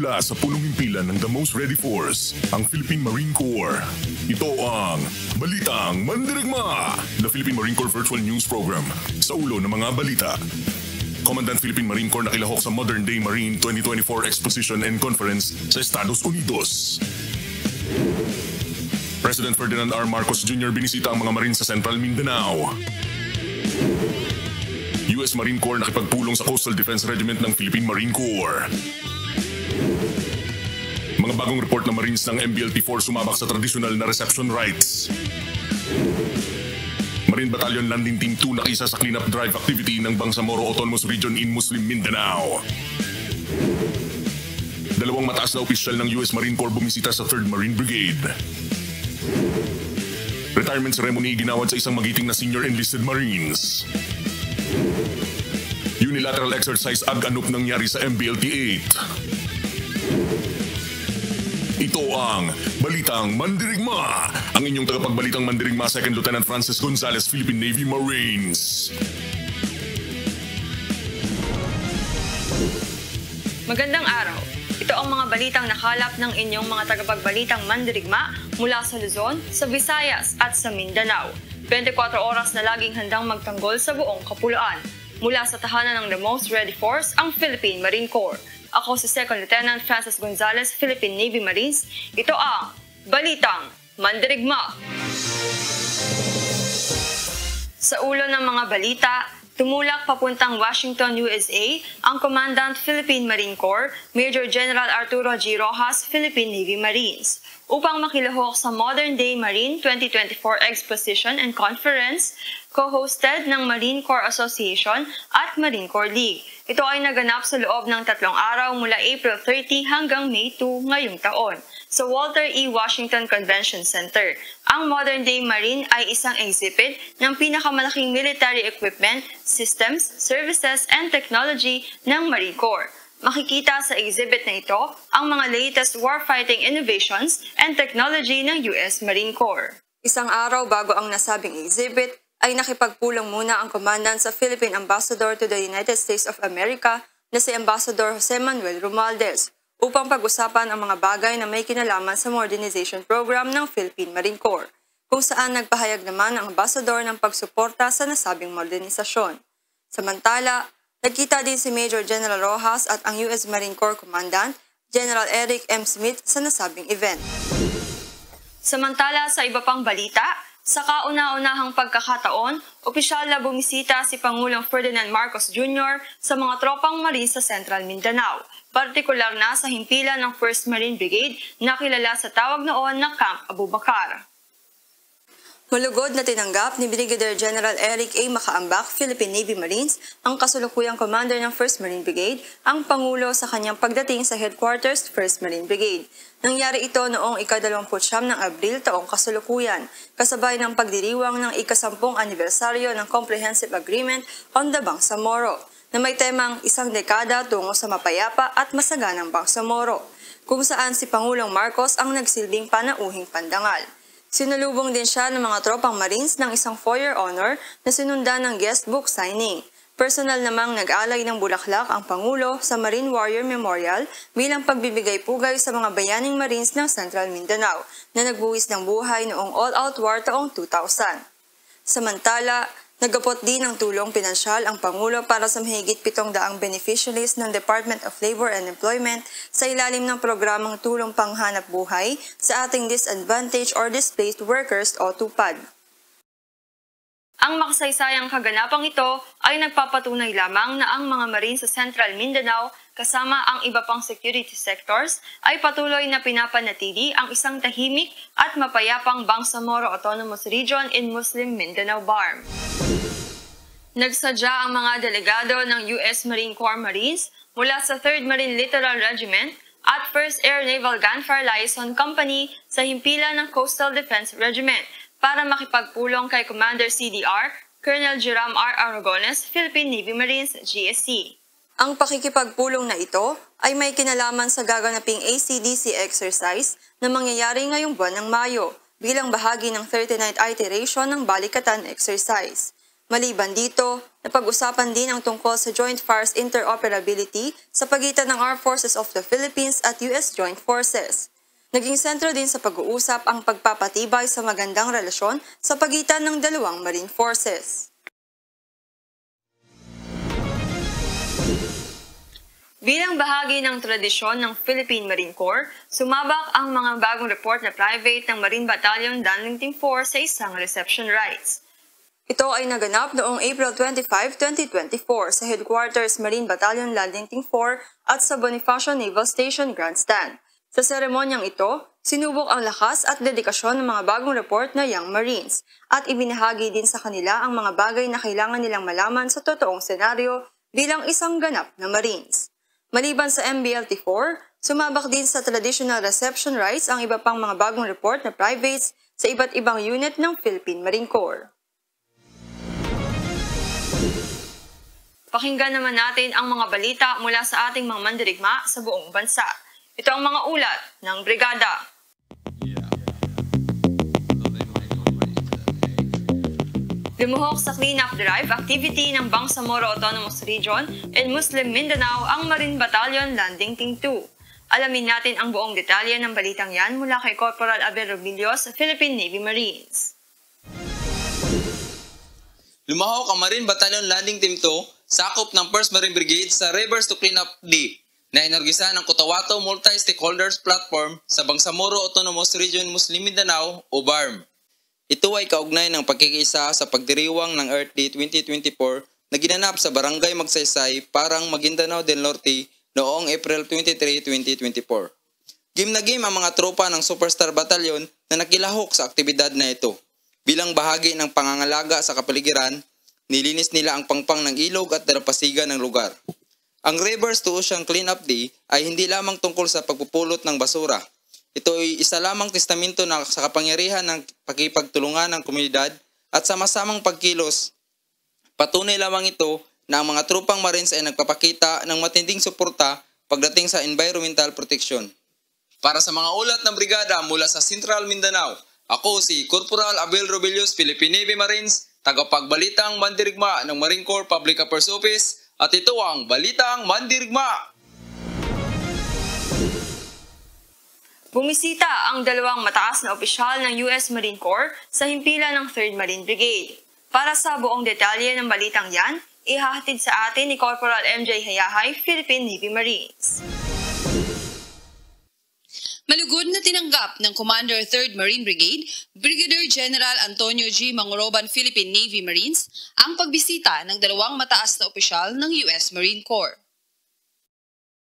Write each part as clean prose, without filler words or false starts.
Mula sa punong himpilan ng The Most Ready Force, ang Philippine Marine Corps. Ito ang Balitang Mandirigma, the Philippine Marine Corps Virtual News Program. Sa ulo ng mga balita. Commandant Philippine Marine Corps nakilahok sa Modern Day Marine 2024 Exposition and Conference sa Estados Unidos. President Ferdinand R. Marcos Jr. binisita ang mga Marine sa Central Mindanao. US Marine Corps nakipagpulong sa Coastal Defense Regiment ng Philippine Marine Corps. Mga bagong report ng Marines ng MBLT-4 sumabak sa traditional na reception rites. Marine Battalion Landing Team 2 nakisa sa cleanup drive activity ng Bangsamoro Autonomous Region in Muslim Mindanao. Dalawang mataas na opisyal ng US Marine Corps bumisita sa 3rd Marine Brigade. Retirement ceremony ginawad sa isang magiting na senior enlisted Marines. Unilateral exercise ag-anup nangyari sa MBLT-8. Ito ang Balitang Mandirigma, ang inyong tagapagbalitang Mandirigma 2nd Lieutenant Francis Gonzales, Philippine Navy Marines. Magandang araw. Ito ang mga balitang nakalap ng inyong mga tagapagbalitang Mandirigma mula sa Luzon, sa Visayas at sa Mindanao. 24 oras na laging handang magtanggol sa buong kapuluan. Mula sa tahanan ng The Most Ready Force, ang Philippine Marine Corps. Ako si 2nd Lieutenant Francis Gonzales, Philippine Navy Marines. Ito ang Balitang Mandirigma. Sa ulo ng mga balita, tumulak papuntang Washington, USA, ang Commandant Philippine Marine Corps, Major General Arturo G. Rojas, Philippine Navy Marines, upang makilahok sa Modern Day Marine 2024 Exposition and Conference, co-hosted ng Marine Corps Association at Marine Corps League. Ito ay naganap sa loob ng 3 araw mula April 30 hanggang May 2 ngayong taon sa Walter E. Washington Convention Center. Ang Modern Day Marine ay isang exhibit ng pinakamalaking military equipment, systems, services, and technology ng Marine Corps. Makikita sa exhibit na ito ang mga latest warfighting innovations and technology ng US Marine Corps. Isang araw bago ang nasabing exhibit, ay nakipagpulong muna ang commandant sa Philippine Ambassador to the United States of America na si Ambassador Jose Manuel Romualdez upang pag-usapan ang mga bagay na may kinalaman sa modernization program ng Philippine Marine Corps, kung saan nagpahayag naman ang ambassador ng pagsuporta sa nasabing modernisasyon. Samantala, nagkita din si Major General Rojas at ang US Marine Corps Commandant, General Eric M. Smith sa nasabing event. Samantala sa iba pang balita, sa kauna-unahang pagkakataon, opisyal na bumisita si Pangulong Ferdinand Marcos Jr. sa mga tropang Marines sa Central Mindanao, partikular na sa himpilan ng 1st Marine Brigade na kilala sa tawag noon na Camp Abubakar. Malugod na tinanggap ni Brigadier General Eric A. Macaambak, Philippine Navy Marines, ang kasulukuyang commander ng 1st Marine Brigade, ang Pangulo sa kanyang pagdating sa headquarters 1st Marine Brigade. Nangyari ito noong ika-29 ng Abril taong kasulukuyan, kasabay ng pagdiriwang ng ika-10 anibersaryo ng Comprehensive Agreement on the Bangsamoro, na may temang isang dekada tungo sa mapayapa at masaganang Bangsamoro, kung saan si Pangulong Marcos ang nagsilbing panauhing pandangal. Sinalubong din siya ng mga tropang Marines ng isang foyer honor na sinundan ng guest book signing. Personal namang nag-alay ng bulaklak ang Pangulo sa Marine Warrior Memorial bilang pagbibigay-pugay sa mga bayaning Marines ng Central Mindanao na nagbuwis ng buhay noong all-out war taong 2000. Samantala, nagapot din ng tulong pinansyal ang Pangulo para sa mahigit 700 beneficiaries ng Department of Labor and Employment sa ilalim ng programang Tulong Panghanap Buhay sa ating Disadvantaged or Displaced Workers o TUPAD. Ang makasaysayang kaganapang ito ay nagpapatunay lamang na ang mga Marines sa Central Mindanao kasama ang iba pang security sectors ay patuloy na pinapanatili ang isang tahimik at mapayapang Bangsamoro Autonomous Region in Muslim Mindanao BARM. Nagsadya ang mga delegado ng US Marine Corps Marines mula sa 3rd Marine Littoral Regiment at 1st Air Naval Gunfire Liaison Company sa himpilan ng Coastal Defense Regiment para makipagpulong kay Commander CDR, Colonel Jerome R. Aragones, Philippine Navy Marines, GSC. Ang pakikipagpulong na ito ay may kinalaman sa gaganaping ACDC exercise na mangyayari ngayong buwan ng Mayo bilang bahagi ng 39th iteration ng Balikatan exercise. Maliban dito, napag-usapan din ang tungkol sa Joint Fires Interoperability sa pagitan ng Armed Forces of the Philippines at US Joint Forces. Naging sentro din sa pag-uusap ang pagpapatibay sa magandang relasyon sa pagitan ng dalawang Marine Forces. Bilang bahagi ng tradisyon ng Philippine Marine Corps, sumabak ang mga bagong report na private ng Marine Battalion Landing Team 4 sa isang reception rites. Ito ay naganap noong April 25, 2024 sa Headquarters Marine Battalion Landing Team 4 at sa Bonifacio Naval Station Grandstand. Sa seremonyang ito, sinubok ang lakas at dedikasyon ng mga bagong report na Young Marines at ibinahagi din sa kanila ang mga bagay na kailangan nilang malaman sa totoong senaryo bilang isang ganap na Marines. Maliban sa MBLT-4, sumabak din sa traditional reception rites ang iba pang mga bagong report na privates sa iba't ibang unit ng Philippine Marine Corps. Pakinggan naman natin ang mga balita mula sa ating mga mandirigma sa buong bansa. Ito ang mga ulat ng Brigada. Lumuhok sa clean-up drive activity ng Bangsamoro Autonomous Region and Muslim Mindanao ang Marine Battalion Landing Team 2. Alamin natin ang buong detalye ng balitang yan mula kay Corporal Abel Robillo sa Philippine Navy Marines. Lumahok ang Marine Battalion Landing Team 2, sakop ng 1st Marine Brigade sa Rivers to Cleanup D, na inorgisa ng Cotabato Multi-Stakeholders Platform sa Bangsamoro Autonomous Region Muslim Mindanao o BARM. Ito ay kaugnay ng pagkikaisa sa pagdiriwang ng Earth Day 2024 na ginanap sa Barangay Magsaysay, Parang, Maguindanao del Norte noong April 23, 2024. Game na game ang mga tropa ng Superstar Battalion na nakilahok sa aktibidad na ito. Bilang bahagi ng pangangalaga sa kapaligiran, nilinis nila ang pangpang ng ilog at dalampasigan ng lugar. Ang Rivers to Ocean Cleanup Day ay hindi lamang tungkol sa pagpupulot ng basura. Ito ay isa lamang testamento na sa kapangyarihan ng pakipagtulungan ng komunidad at sama-samang pagkilos. Patunay lamang ito na ang mga tropang Marines ay nagpapakita ng matinding suporta pagdating sa environmental protection. Para sa mga ulat ng brigada mula sa Central Mindanao, ako si Corporal Abel Robillo, Philippine Navy Marines, tagapagbalitang mandirigma ng Marine Corps Public Affairs Office, at ito ang Balitang Mandirigma. Bumisita ang dalawang mataas na opisyal ng US Marine Corps sa himpilan ng 3rd Marine Brigade. Para sa buong detalye ng balitang yan, ihahatid sa atin ni Corporal MJ Hayahay, Philippine Navy Marines. Malugod na tinanggap ng Commander 3rd Marine Brigade, Brigadier General Antonio G. Mangoroban, Philippine Navy Marines, ang pagbisita ng dalawang mataas na opisyal ng US Marine Corps.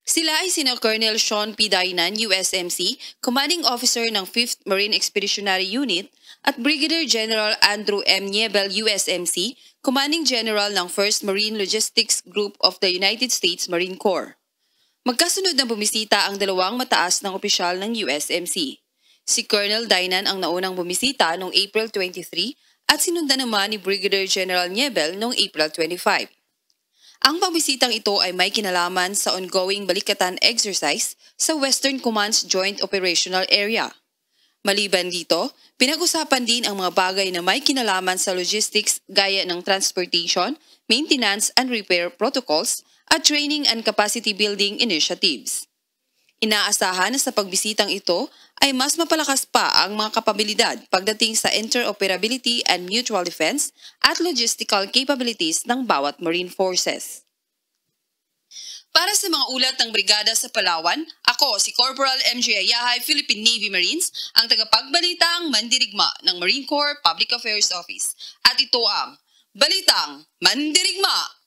Sila ay sina Colonel Sean P. Dainan, USMC, Commanding Officer ng 5th Marine Expeditionary Unit, at Brigadier General Andrew M. Niebel, USMC, Commanding General ng 1st Marine Logistics Group of the United States Marine Corps. Magkasunod na bumisita ang dalawang mataas ng opisyal ng USMC. Si Colonel Dainan ang naunang bumisita noong April 23 at sinundan naman ni Brigadier General Niebel noong April 25. Ang pagbisitang ito ay may kinalaman sa ongoing balikatan exercise sa Western Command's Joint Operational Area. Maliban dito, pinag-usapan din ang mga bagay na may kinalaman sa logistics gaya ng transportation, maintenance and repair protocols at training and capacity building initiatives. Inaasahan na sa pagbisitang ito ay mas mapalakas pa ang mga kapabilidad pagdating sa interoperability and mutual defense at logistical capabilities ng bawat Marine Forces. Para sa mga ulat ng Brigada sa Palawan, ako si Corporal MJ Ayahay, Philippine Navy Marines, ang tagapagbalitang mandirigma ng Marine Corps Public Affairs Office. At ito ang Balitang Mandirigma!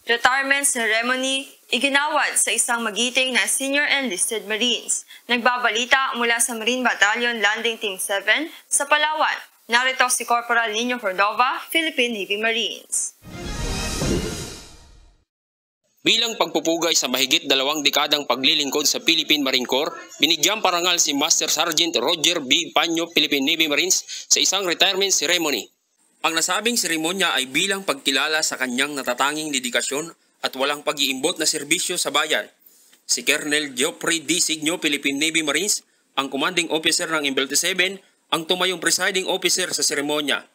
Retirement ceremony iginawad sa isang magiting na Senior Enlisted Marines. Nagbabalita mula sa Marine Battalion Landing Team 7 sa Palawan. Narito si Corporal Nino Cordova, Philippine Navy Marines. Bilang pagpupugay sa mahigit 2 dekadang paglilingkod sa Philippine Marine Corps, binigyang parangal si Master Sergeant Roger B. Panyo, Philippine Navy Marines sa isang retirement ceremony. Ang nasabing seremonya ay bilang pagkilala sa kanyang natatanging dedikasyon at walang pag-iimbot na serbisyo sa bayan. Si Colonel Geoffrey D. Signo, Philippine Navy Marines, ang commanding officer ng MBLT 7 ang tumayong presiding officer sa seremonya.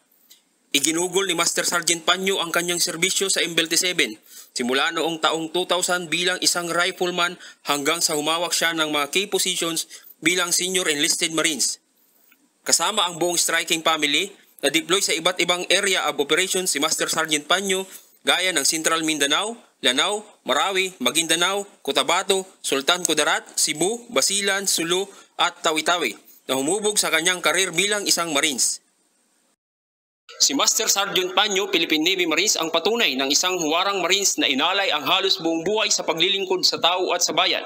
Iginugol ni Master Sergeant Panyo ang kanyang serbisyo sa M27 simula noong taong 2000 bilang isang rifleman hanggang sa humawak siya ng mga key positions bilang senior enlisted Marines. Kasama ang buong striking family, na-deploy sa iba't ibang area of operations si Master Sergeant Panyo gaya ng Central Mindanao, Lanao, Marawi, Maguindanao, Cotabato, Sultan Kudarat, Cebu, Basilan, Sulu at Tawi-Tawi na humubog sa kanyang karir bilang isang Marines. Si Master Sergeant Panyo, Philippine Navy Marines ang patunay ng isang huwarang Marines na inalay ang halos buong buhay sa paglilingkod sa tao at sa bayan.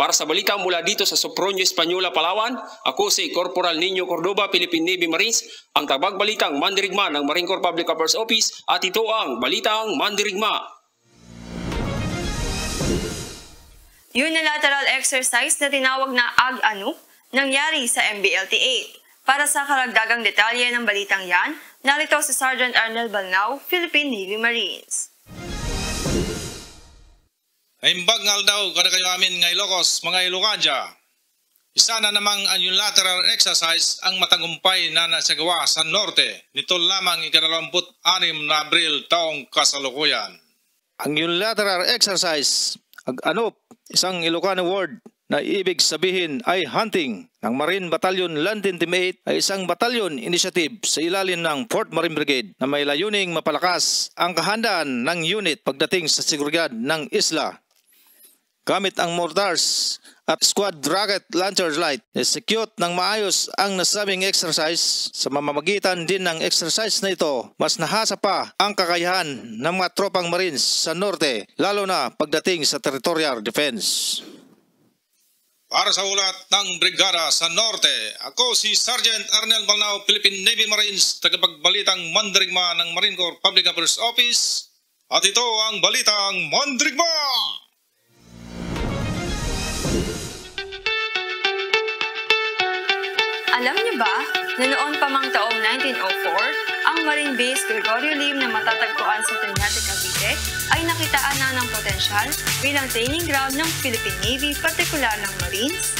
Para sa balita mula dito sa Sopronio Española, Palawan, ako si Corporal Nino Cordoba, Philippine Navy Marines, ang tagbalitang mandirigma ng Marine Corps Public Affairs Office at ito ang Balitang Mandirigma. Unilateral exercise na tinawag na Ag-Anuk nangyari sa MBLT-8. Para sa karagdagang detalye ng balitang yan, narito si Sergeant Arnel Balnao, Philippine Navy Marines. Naimbag ngal daw kada kayo amin nga Ilocos, mga Ilocanja. Isa na namang unilateral exercise ang matagumpay na nasagawa sa Norte nito lamang ika-26 na Abril taong kasalukuyan. Ang unilateral exercise, Ag-Anuk, isang Ilocano word na ibig sabihin ay hunting ng Marine Battalion London Team 8 ay isang batalyon initiative sa ilalim ng 4th Marine Brigade na may layuning mapalakas ang kahandaan ng unit pagdating sa seguridad ng isla. Gamit ang mortars at squad rocket launcher light, execute ng maayos ang nasabing exercise. Sa mamamagitan din ng exercise na ito, mas nahasa pa ang kakayahan ng mga tropang Marines sa Norte, lalo na pagdating sa territorial defense. Para sa ulat ng Brigada sa Norte, ako si Sergeant Arnel Balnao, Philippine Navy Marines, tagapagbalitang mandirigma ng Marine Corps Public Affairs Office. At ito ang Balitang Mandirigma! Alam niyo ba na noon pa mang taong 1904, ang Marine Base Gregorio Lim na matatagpuan sa Trinidad, Cavite ay nakitaan na ng potensyal bilang training ground ng Philippine Navy, partikular ng Marines.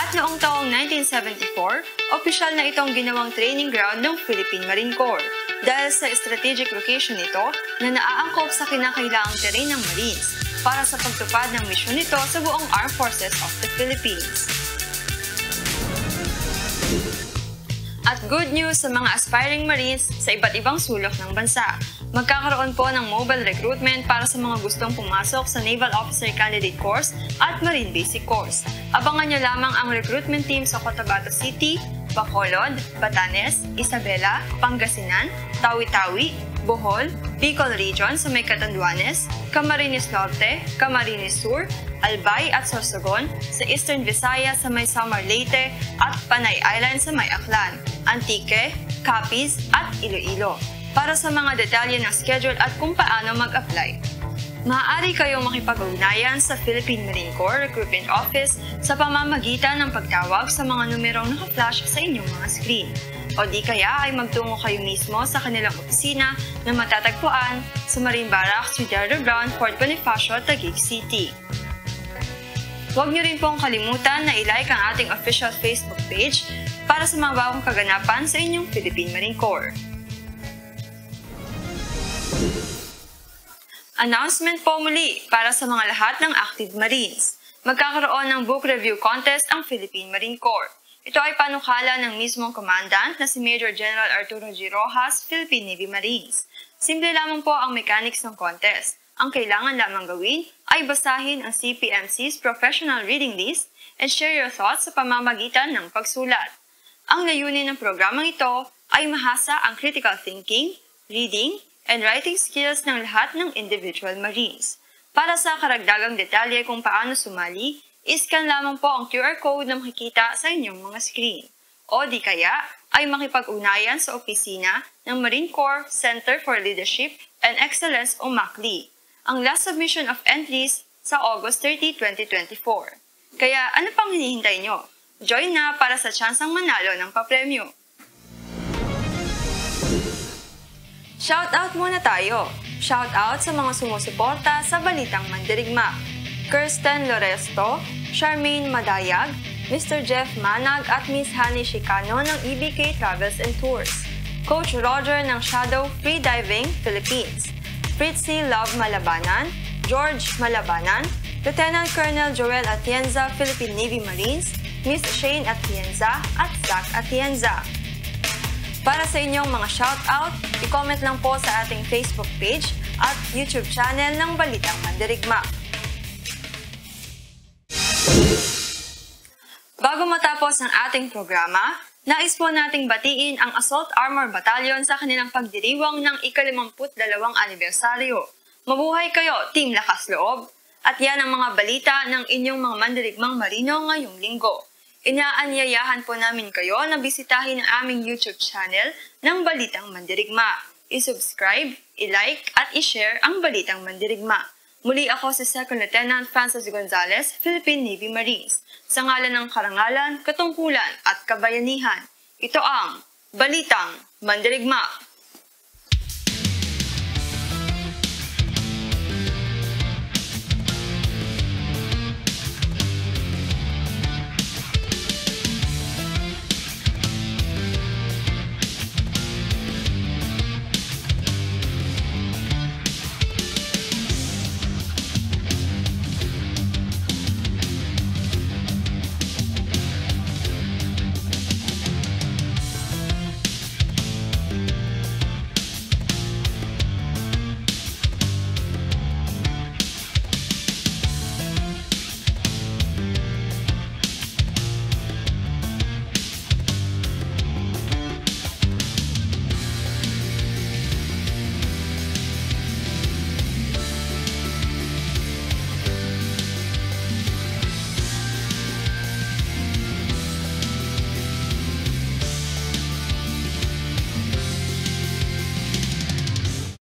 At noong taong 1974, opisyal na itong ginawang training ground ng Philippine Marine Corps dahil sa strategic location nito na naaangkop sa kinakailangang terrain ng Marines para sa pagtupad ng misyon nito sa buong Armed Forces of the Philippines. At good news sa mga aspiring Marines sa iba't ibang sulok ng bansa. Magkakaroon po ng mobile recruitment para sa mga gustong pumasok sa Naval Officer Candidate Course at Marine Basic Course. Abangan nyo lamang ang recruitment team sa Cotabato City, Bacolod, Batanes, Isabela, Pangasinan, Tawi-Tawi, Bohol, Bicol Region sa may Catanduanes, Camarines Norte, Camarines Sur, Albay at Sorsogon, sa Eastern Visayas sa may Samar Leyte at Panay Island sa may Aklan, Antique, Capiz at Iloilo. Para sa mga detalye ng schedule at kung paano mag-apply, maaari kayong makipag-ugnayan sa Philippine Marine Corps Recruitment Office sa pamamagitan ng pagtawag sa mga numerong naka-flash sa inyong mga screen. O di kaya ay magtungo kayo mismo sa kanilang opisina na matatagpuan sa Marine Barracks, Judiardo Ground, Fort Bonifacio, Taguig City. Huwag niyo rin pong kalimutan na i-like ang ating official Facebook page para sa mga bagong kaganapan sa inyong Philippine Marine Corps. Announcement po muli para sa mga lahat ng active Marines. Magkakaroon ng book review contest ang Philippine Marine Corps. Ito ay panukala ng mismong commandant na si Major General Arturo G. Rojas, Philippine Navy Marines. Simple lamang po ang mechanics ng contest. Ang kailangan lamang gawin ay basahin ang CPMC's professional reading list and share your thoughts sa pamamagitan ng pagsulat. Ang layunin ng programang ito ay mahasa ang critical thinking, reading, and writing skills ng lahat ng individual Marines. Para sa karagdagang detalye kung paano sumali, iscan lamang po ang QR code na makikita sa inyong mga screen. O di kaya ay makipag-ugnayan sa opisina ng Marine Corps Center for Leadership and Excellence o MACLE. Ang last submission of entries sa August 30, 2024. Kaya ano pang hinihintay nyo? Join na para sa tsansang manalo ng papremyo. Shoutout muna tayo. Shoutout sa mga sumusuporta sa Balitang Mandirigma. Kirsten Loresto, Charmaine Madayag, Mr. Jeff Manag at Miss Hani Chicano ng EBK Travels and Tours, Coach Roger ng Shadow Freediving Philippines, Fritzy Love Malabanan, George Malabanan, Lieutenant Colonel Joel Atienza, Philippine Navy Marines, Miss Shane Atienza at Zach Atienza. Para sa inyong mga shoutout, i-comment lang po sa ating Facebook page at YouTube channel ng Balitang Mandirigma. Bago matapos ang ating programa, nais po nating batiin ang Assault Armor Battalion sa kanilang pagdiriwang ng ika-52 anibersaryo. Mabuhay kayo, Team Lakas Loob! At yan ang mga balita ng inyong mga mandirigmang marino ngayong linggo. Inaanyayahan po namin kayo na bisitahin ang aming YouTube channel ng Balitang Mandirigma. I-subscribe, i-like at i-share ang Balitang Mandirigma. Muli ako si Second Lieutenant Francis Gonzalez, Philippine Navy Marines. Sa ngalan ng karangalan, katungkulan at kabayanihan, ito ang Balitang Mandirigma.